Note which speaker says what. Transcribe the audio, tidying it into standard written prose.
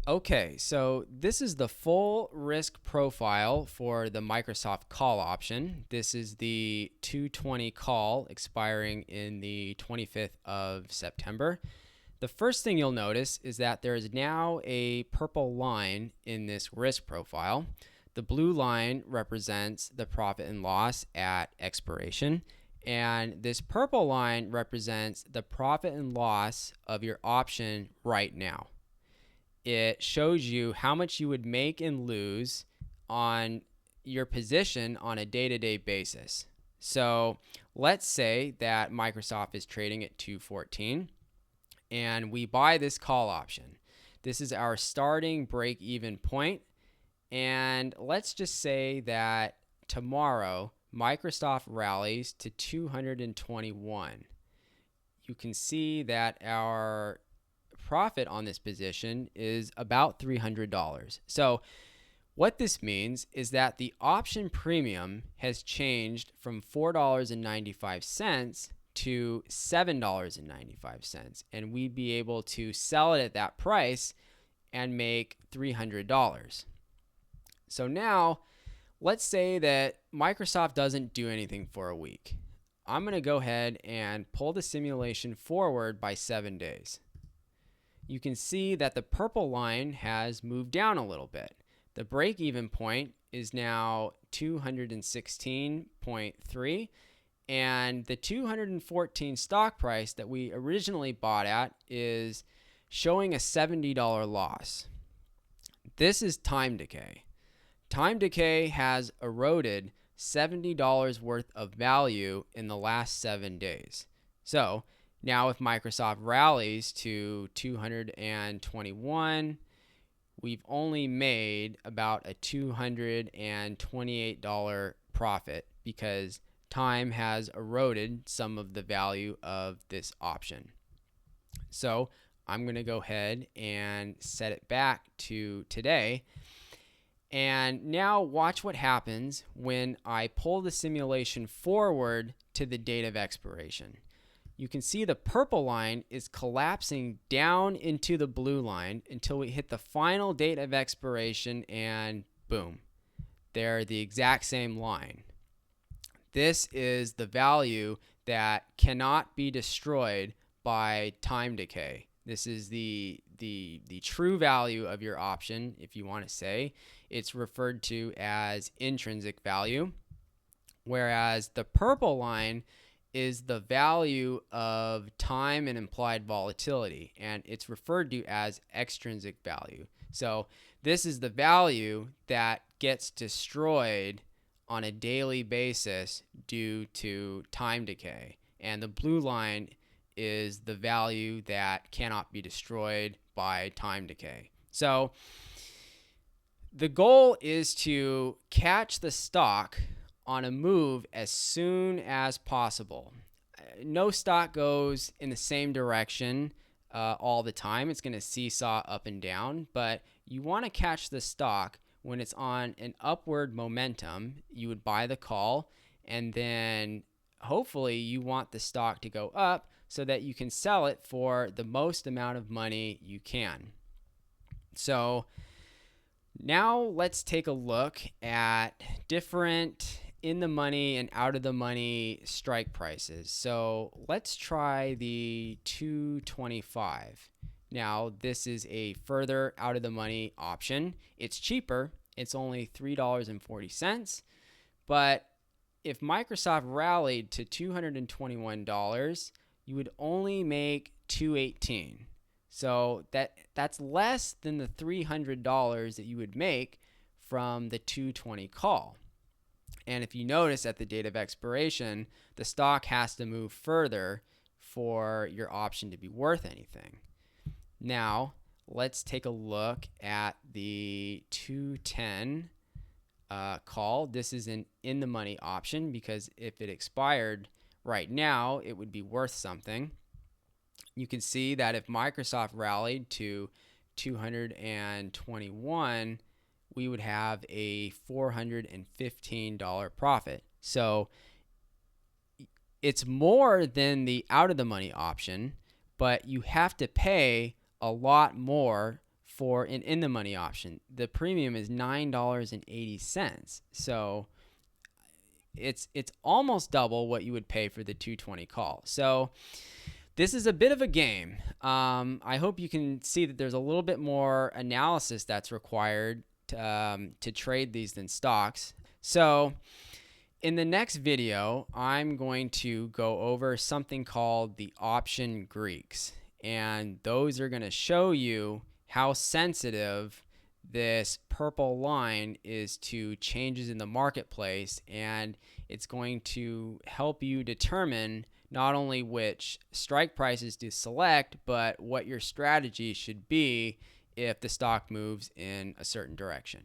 Speaker 1: Okay, so this is the full risk profile for the Microsoft call option. This is the 220 call expiring in the 25th of September. The first thing you'll notice is that there is now a purple line in this risk profile. The blue line represents the profit and loss at expiration, and this purple line represents the profit and loss of your option right now. It shows you how much you would make and lose on your position on a day-to-day basis. So let's say that Microsoft is trading at 214 and we buy this call option. This is our starting break-even point. And let's just say that tomorrow Microsoft rallies to 221. You can see that our profit on this position is about $300. So what this means is that the option premium has changed from $4.95 to $7.95, and we'd be able to sell it at that price and make $300. So now let's say that Microsoft doesn't do anything for a week. I'm going to go ahead and pull the simulation forward by 7 days. You can see that the purple line has moved down a little bit. The break-even point is now 216.3, and the 214 stock price that we originally bought at is showing a $70 loss. This is time decay. Time decay has eroded $70 worth of value in the last 7 days. So now if Microsoft rallies to 221, we've only made about a $228 profit because time has eroded some of the value of this option. So I'm going to go ahead and set it back to today. And now watch what happens when I pull the simulation forward to the date of expiration. You can see the purple line is collapsing down into the blue line until we hit the final date of expiration, and boom, they're the exact same line. This is the value that cannot be destroyed by time decay. This is the true value of your option, if you want to say. It's referred to as intrinsic value, whereas the purple line is the value of time and implied volatility, and it's referred to as extrinsic value. So this is the value that gets destroyed on a daily basis due to time decay, and the blue line is the value that cannot be destroyed by time decay. So the goal is to catch the stock on a move as soon as possible. No stock goes in the same direction all the time. It's going to seesaw up and down, but you want to catch the stock when it's on an upward momentum. You would buy the call, and then hopefully you want the stock to go up so that you can sell it for the most amount of money you can. So now let's take a look at different in the money and out of the money strike prices. So let's try the 225. Now this is a further out of the money option. It's cheaper. It's only $3.40. But if Microsoft rallied to $221, you would only make $218. So that's less than the $300 that you would make from the 220 call. And if you notice at the date of expiration, the stock has to move further for your option to be worth anything. Now, let's take a look at the 210 call. This is an in the money option because if it expired right now, it would be worth something. You can see that if Microsoft rallied to 221, we would have a $415 profit. So it's more than the out of the money option, but you have to pay a lot more for an in the money option. The premium is $9.80. So it's almost double what you would pay for the 220 call. So this is a bit of a game. I hope you can see that there's a little bit more analysis that's required to trade these than stocks. So in the next video, I'm going to go over something called the option Greeks. And those are going to show you how sensitive this purple line is to changes in the marketplace, and it's going to help you determine not only which strike prices to select, but what your strategy should be if the stock moves in a certain direction.